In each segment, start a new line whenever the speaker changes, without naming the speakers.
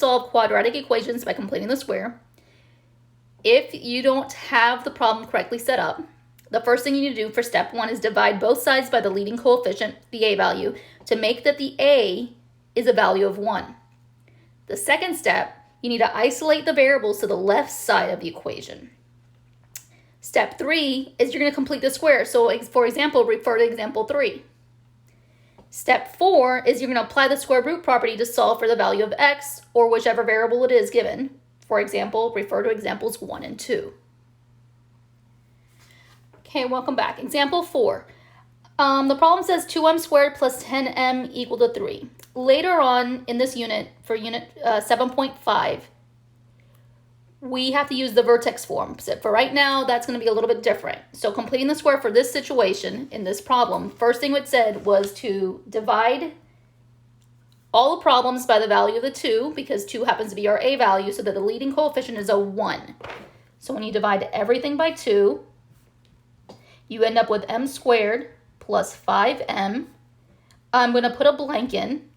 solve quadratic equations by completing the square. If you don't have the problem correctly set up, the first thing you need to do for step 1 is divide both sides by the leading coefficient, the a value, to make that the a is a value of 1. The second step, you need to isolate the variables to the left side of the equation. Step 3 is you're going to complete the square. So for example, refer to example 3. Step 4 is you're going to apply the square root property to solve for the value of x or whichever variable it is given. For example, refer to examples 1 and 2. Okay, welcome back. Example 4. The problem says 2m squared plus 10m equal to 3. Later on in this unit, for unit 7.5, we have to use the vertex form. So for right now, that's going to be a little bit different. So completing the square for this situation, in this problem, first thing it said was to divide all the problems by the value of the 2, because 2 happens to be our a value, so that the leading coefficient is a 1. So when you divide everything by 2, you end up with m squared plus 5m. I'm going to put a blank in,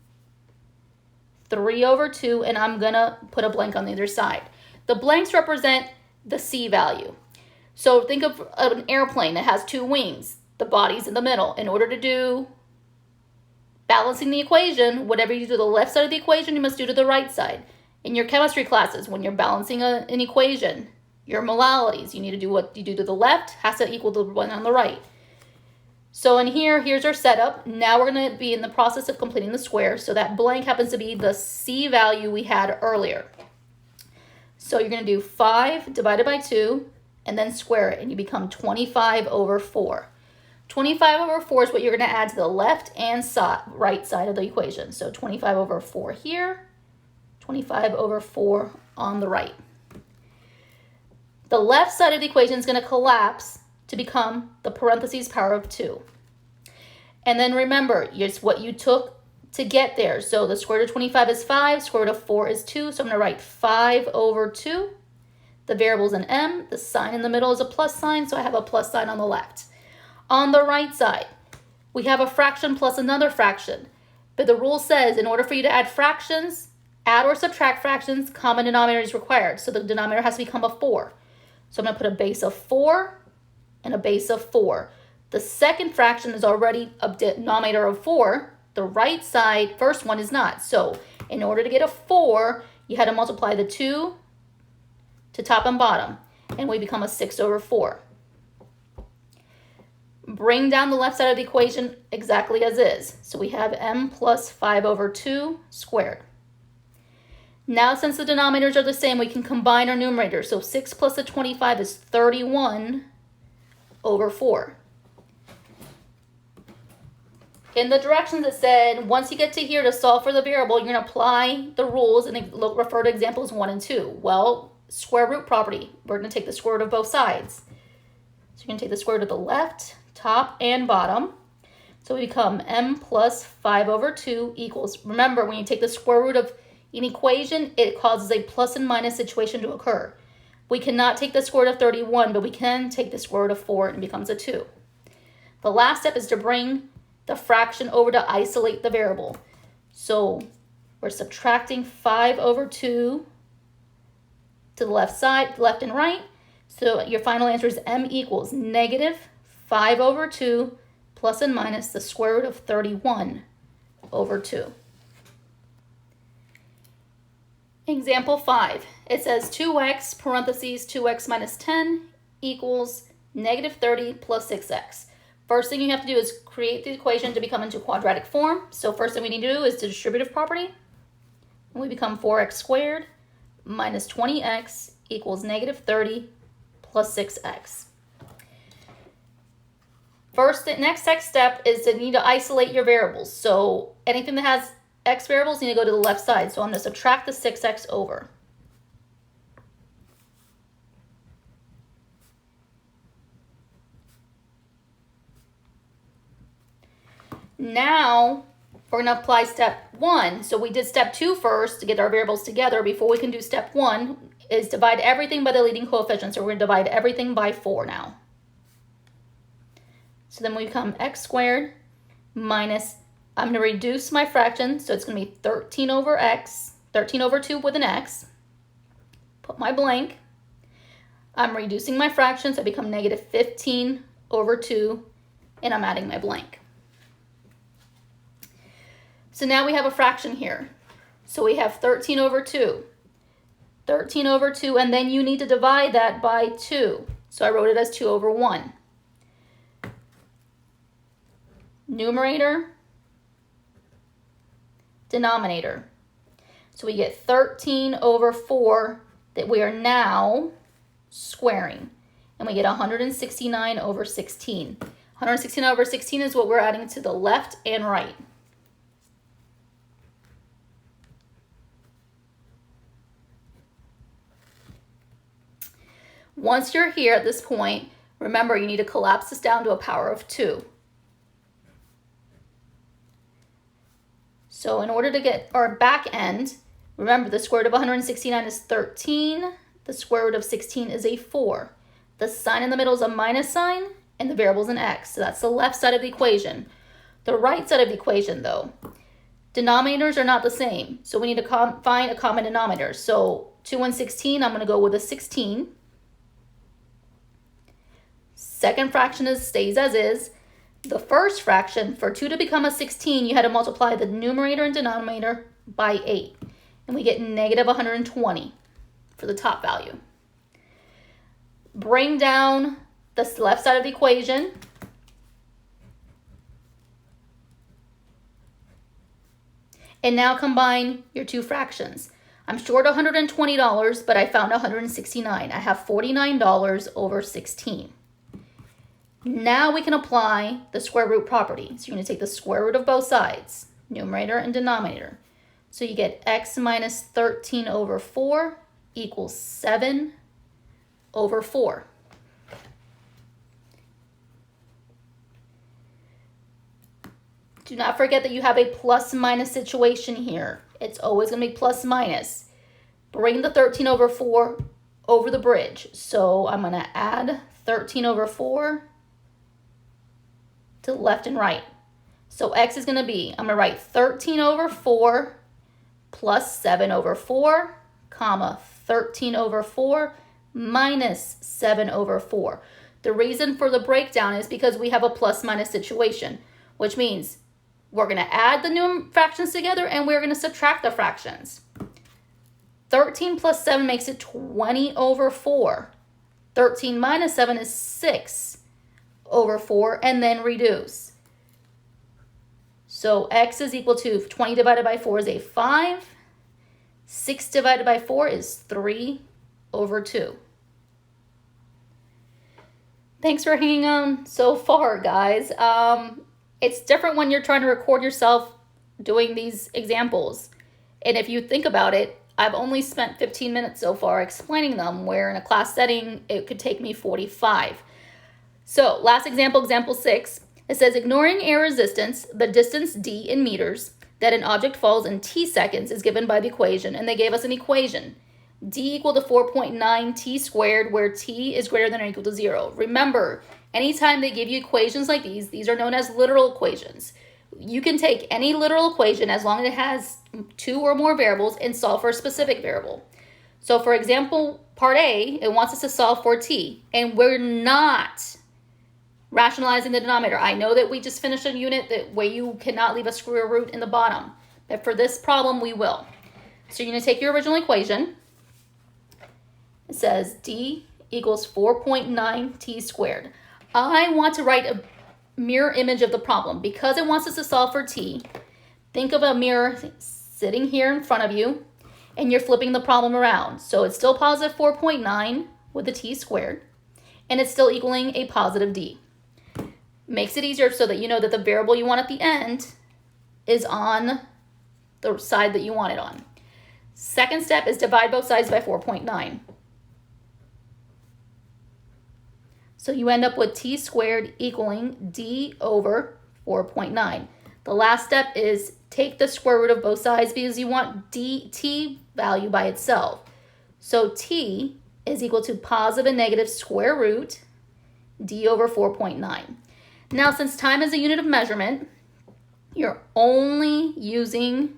3 over 2, and I'm going to put a blank on the other side. The blanks represent the c value. So think of an airplane that has 2 wings. The body's in the middle. In order to do balancing the equation, whatever you do to the left side of the equation, you must do to the right side. In your chemistry classes, when you're balancing an equation, your molarities, you need to do what you do to the left has to equal the one on the right. So in here's our setup. Now we're going to be in the process of completing the square. So that blank happens to be the c value we had earlier. So you're going to do 5 divided by 2 and then square it, and you become 25 over 4. 25 over 4 is what you're going to add to the left and right side of the equation. So 25 over 4 here, 25 over 4 on the right. The left side of the equation is going to collapse to become the parentheses power of 2. And then remember, it's what you took to get there. So the square root of 25 is 5, square root of 4 is 2. So I'm going to write 5 over 2. The variable is an m. The sign in the middle is a plus sign, so I have a plus sign on the left. On the right side, we have a fraction plus another fraction. But the rule says in order for you to add fractions, add or subtract fractions, common denominator is required. So the denominator has to become a 4. So I'm going to put a base of 4 and a base of 4. The second fraction is already a denominator of 4. The right side, first one, is not. So in order to get a 4, you had to multiply the 2 to top and bottom, and we become a 6 over 4. Bring down the left side of the equation exactly as is. So we have m plus 5 over 2 squared. Now, since the denominators are the same, we can combine our numerators. So 6 plus the 25 is 31 over 4. In the directions it said, once you get to here to solve for the variable, you're going to apply the rules and refer to examples 1 and 2. Well, square root property, we're going to take the square root of both sides. So you're going to take the square root of the left, top, and bottom. So we become m plus 5 over 2 equals, remember, when you take the square root of an equation, it causes a plus and minus situation to occur. We cannot take the square root of 31, but we can take the square root of 4 and it becomes a 2. The last step is to bring the fraction over to isolate the variable. So we're subtracting 5 over 2 to the left side, left and right. So your final answer is m equals negative 5 over 2 plus and minus the square root of 31 over 2. Example 5. It says 2x parentheses 2x minus 10 equals negative 30 plus 6x. First thing you have to do is create the equation to become into quadratic form. So first thing we need to do is the distributive property. And we become 4x squared minus 20x equals negative 30 plus 6x. First, the next step is to need to isolate your variables. So anything that has x variables need to go to the left side. So I'm going to subtract the 6x over. Now we're going to apply step 1. So we did step 2 first to get our variables together. Before we can do step 1 is divide everything by the leading coefficient. So we're going to divide everything by 4 now. So then we become x squared minus, I'm going to reduce my fraction, so it's going to be 13 over x 13 over 2 with an x, put my blank. I'm reducing my fractions. I become negative 15 over 2, and I'm adding my blank. So now we have a fraction here. So we have 13 over 2. 13 over 2, and then you need to divide that by 2. So I wrote it as 2 over 1. Numerator, denominator. So we get 13 over 4 that we are now squaring. And we get 169 over 16. 169 over 16 is what we're adding to the left and right. Once you're here at this point, remember you need to collapse this down to a power of 2. So in order to get our back end, remember the square root of 169 is 13. The square root of 16 is a 4. The sign in the middle is a minus sign, and the variable is an x. So that's the left side of the equation. The right side of the equation, though, denominators are not the same. So we need to find a common denominator. So 2 and 16, I'm going to go with a 16. Second fraction stays as is. The first fraction, for 2 to become a 16, you had to multiply the numerator and denominator by 8. And we get negative 120 for the top value. Bring down the left side of the equation. And now combine your two fractions. I'm short $120, but I found $169. I have $49 over 16. Now we can apply the square root property. So you're going to take the square root of both sides, numerator and denominator. So you get x minus 13 over 4 equals 7 over 4. Do not forget that you have a plus minus situation here. It's always going to be plus minus. Bring the 13 over 4 over the bridge. So I'm going to add 13 over 4 to left and right. So x is going to be, I'm going to write 13 over 4 plus 7 over 4, comma, 13 over 4 minus 7 over 4. The reason for the breakdown is because we have a plus minus situation, which means we're going to add the new fractions together and we're going to subtract the fractions. 13 plus 7 makes it 20 over 4. 13 minus 7 is 6 over 4, and then reduce. So x is equal to 20 divided by 4 is a 5. 6 divided by 4 is 3 over 2. Thanks for hanging on so far, guys. It's different when you're trying to record yourself doing these examples. And if you think about it, I've only spent 15 minutes so far explaining them, where in a class setting, it could take me 45. So last example, example 6, it says ignoring air resistance, the distance d in meters that an object falls in t seconds is given by the equation, and they gave us an equation. D equal to 4.9 t squared, where t is greater than or equal to 0. Remember, anytime they give you equations like these are known as literal equations. You can take any literal equation as long as it has 2 or more variables and solve for a specific variable. So for example, part A, it wants us to solve for t, and we're not rationalizing the denominator. I know that we just finished a unit where you cannot leave a square root in the bottom, but for this problem, we will. So you're going to take your original equation. It says d equals 4.9 t squared. I want to write a mirror image of the problem. Because it wants us to solve for t, think of a mirror sitting here in front of you, and you're flipping the problem around. So it's still positive 4.9 with the t squared, and it's still equaling a positive d. Makes it easier so that you know that the variable you want at the end is on the side that you want it on. Second step is divide both sides by 4.9. So you end up with t squared equaling d over 4.9. The last step is take the square root of both sides because you want t value by itself. So t is equal to positive and negative square root d over 4.9. Now, since time is a unit of measurement, you're only using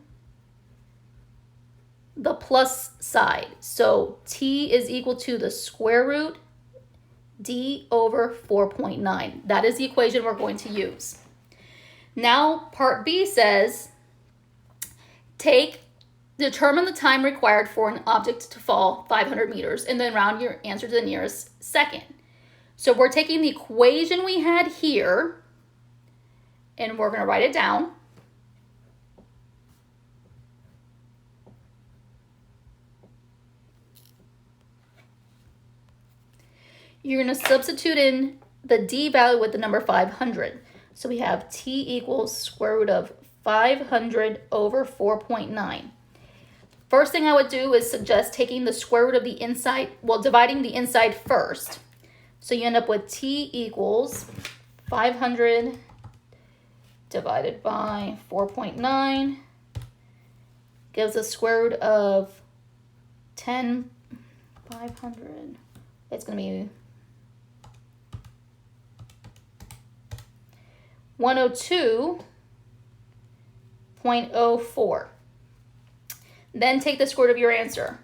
the plus side. So t is equal to the square root d over 4.9. That is the equation we're going to use. Now, part B says, determine the time required for an object to fall 500 meters, and then round your answer to the nearest second. So we're taking the equation we had here, and we're going to write it down. You're going to substitute in the d value with the number 500. So we have t equals square root of 500 over 4.9. First thing I would do is suggest taking the square root of the inside, well, dividing the inside first. So you end up with t equals 500 divided by 4.9 gives a square root of 500. It's going to be 102.04. Then take the square root of your answer.